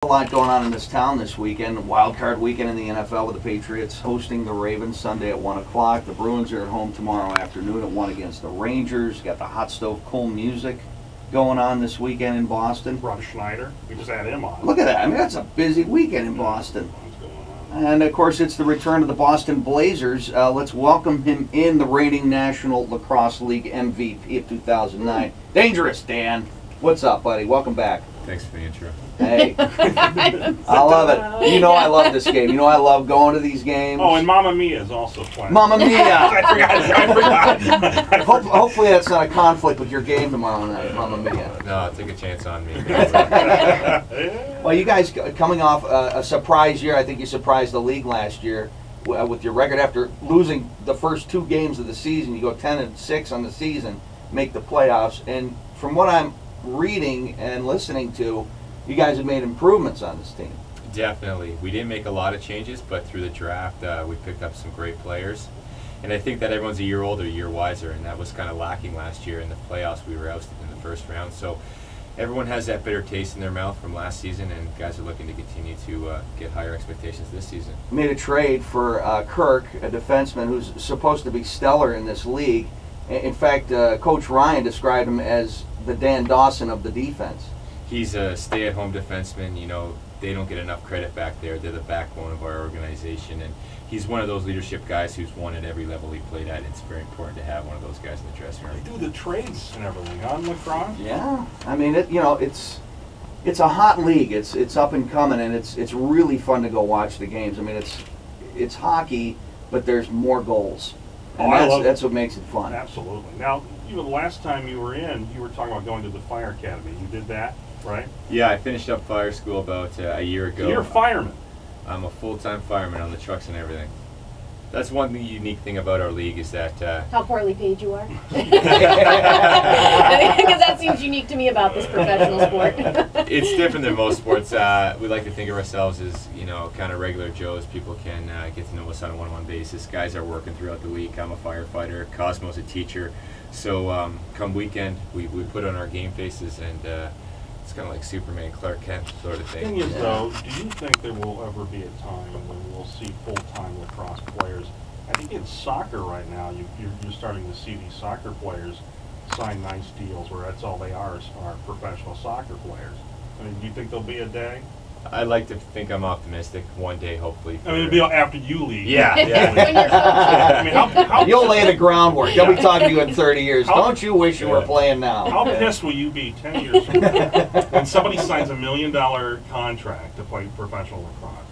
A lot going on in this town this weekend. Wild card weekend in the NFL with the Patriots hosting the Ravens Sunday at 1 o'clock. The Bruins are at home tomorrow afternoon at 1 against the Rangers. You got the hot stove cool music going on this weekend in Boston. Rob Schneider, we just had him on. Look at that. I mean, that's a busy weekend in Boston. And of course, it's the return of the Boston Blazers. Let's welcome him in, the reigning National Lacrosse League MVP of 2009. Dangerous Dan. What's up, buddy? Welcome back. Thanks for the intro. Hey, I love it. You know I love this game. You know I love going to these games. Oh, and Mamma Mia is also playing. Mamma Mia! I forgot. Hopefully that's not a conflict with your game tomorrow night, Mamma Mia. No, take a chance on me. Well, you guys coming off a surprise year. I think you surprised the league last year with your record after losing the first 2 games of the season. You go 10-6 on the season, make the playoffs, and from what I'm reading and listening to, you guys have made improvements on this team. Definitely. We didn't make a lot of changes, but through the draft, we picked up some great players. And I think that everyone's a year older, a year wiser, and that was kind of lacking last year in the playoffs. We were ousted in the first round. So everyone has that bitter taste in their mouth from last season, and guys are looking to continue to get higher expectations this season. Made a trade for Kirk, a defenseman who's supposed to be stellar in this league. In fact, Coach Ryan described him as the Dan Dawson of the defense. He's a stay-at-home defenseman. You know, they don't get enough credit back there. They're the backbone of our organization, and he's one of those leadership guys who's won at every level he played at. It's very important to have one of those guys in the dressing room. They do the trades and everything on lacrosse. Yeah, I mean, it's a hot league. It's up and coming, and it's really fun to go watch the games. I mean, it's hockey, but there's more goals, and that's what makes it fun. Absolutely. Now, the last time you were in, you were talking about going to the fire academy. You did that, right? Yeah, I finished up fire school about a year ago. So you're a fireman. I'm a full-time fireman on the trucks and everything. That's one unique thing about our league is that... how poorly paid you are. Because that seems unique to me about this professional sport. It's different than most sports. We like to think of ourselves as, kind of regular Joes. People can get to know us on a one-on-one basis. Guys are working throughout the week. I'm a firefighter. Cosmo's a teacher. So come weekend, we put on our game faces, and it's kind of like Superman, Clark Kent sort of thing. The thing is, though, do you think there will ever be a time when we'll see full-time lacrosse players? I think in soccer right now, you're starting to see these soccer players sign nice deals where that's all they are professional soccer players. I mean, do you think there'll be a day? I'd like to think I'm optimistic. One day, hopefully. I mean, it'll be after you leave. Yeah. When you're coaching. I mean, how You'll lay the groundwork. They'll be talking to you in 30 years. Don't you wish you were playing now? How pissed will you be 10 years from now when somebody signs $1 million contract to play professional lacrosse?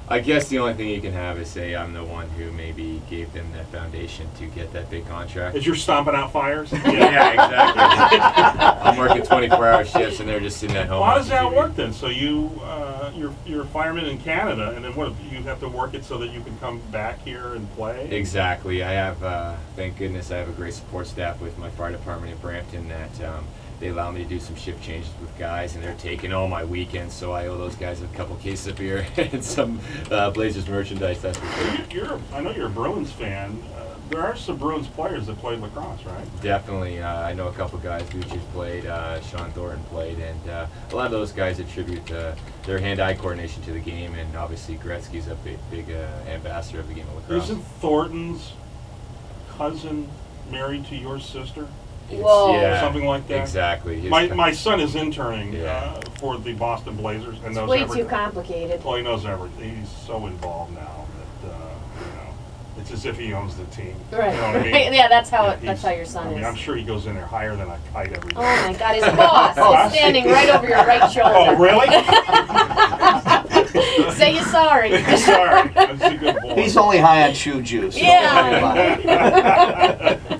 I guess the only thing you can have is say I'm the one who maybe gave them that foundation to get that big contract. As you're stomping out fires? Yeah, exactly. I'm working 24-hour shifts, and they're just sitting at home. Well, how does that work then? So you're a fireman in Canada, and then what? You have to work it so that you can come back here and play? Exactly. I have, thank goodness, I have a great support staff with my fire department in Brampton that they allow me to do some shift changes with guys, and they're taking all my weekends, so I owe those guys a couple cases of beer and some Blazers merchandise. That's for sure. I know you're a Bruins fan. There are some Bruins players that played lacrosse, right? Definitely. I know a couple guys. Gucci's played, Sean Thornton played, and a lot of those guys attribute their hand-eye coordination to the game, and obviously Gretzky's a big ambassador of the game of lacrosse. Isn't Thornton's cousin married to your sister? Whoa. Yeah, something like that? Exactly. My son is interning for the Boston Blazers and knows everything. It's way too complicated. Well, he knows everything. He's so involved now that it's as if he owns the team. Right. You know what I mean? Yeah, that's how your son is. I mean, I'm sure he goes in there higher than a kite every day. Oh my God, his boss is standing right over your right shoulder. Oh, really? Say you're sorry. Sorry. That's a good boy. He's only high on chew juice. Yeah.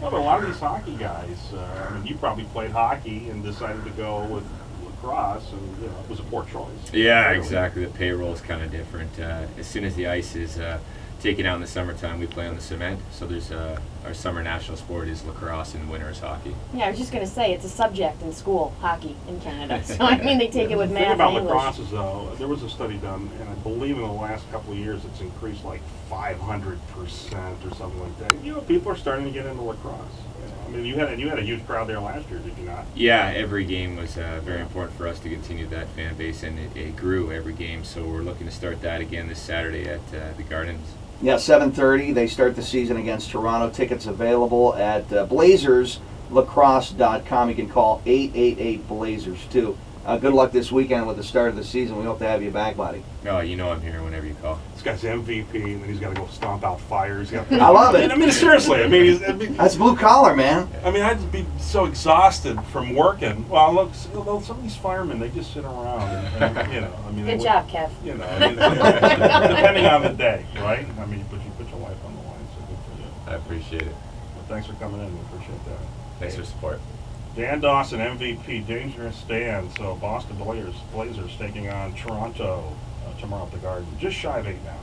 Well, a lot of these hockey guys, I mean, you probably played hockey and decided to go with lacrosse, and it was a poor choice. Yeah, exactly. The payroll is kind of different. As soon as the ice is taken out in the summertime, we play on the cement. So there's our summer national sport is lacrosse and winter is hockey. Yeah, I was just going to say, it's a subject in school, hockey, in Canada. So, I mean, they take it with The math thing about and English. lacrosse is, though, there was a study done, and I believe in the last couple of years it's increased like 500% or something like that. You know, people are starting to get into lacrosse. I mean, you had a huge crowd there last year, did you not? Yeah, every game was very important for us to continue that fan base, and it grew every game. So we're looking to start that again this Saturday at the Gardens. Yeah, 7:30. They start the season against Toronto. Tickets available at BlazersLacrosse.com. You can call 888-BLAZERS too. Good luck this weekend with the start of the season. We hope to have you back, buddy. Oh, you know I'm here whenever you call. This guy's MVP, and then he's got to go stomp out fires. I love it. I mean, seriously. I mean, That's blue collar, man. I mean, I'd be so exhausted from working. Well, look, some of these firemen, they just sit around, and you know, I mean. Good job, Kev. You know, I mean, depending on the day, right? I mean, but you put your life on the line, so good for you. I appreciate it. Well, thanks for coming in. We appreciate that. Thanks for support. Dan Dawson, MVP, dangerous stand. So Boston Blazers taking on Toronto tomorrow at the Garden. Just shy of 8 now.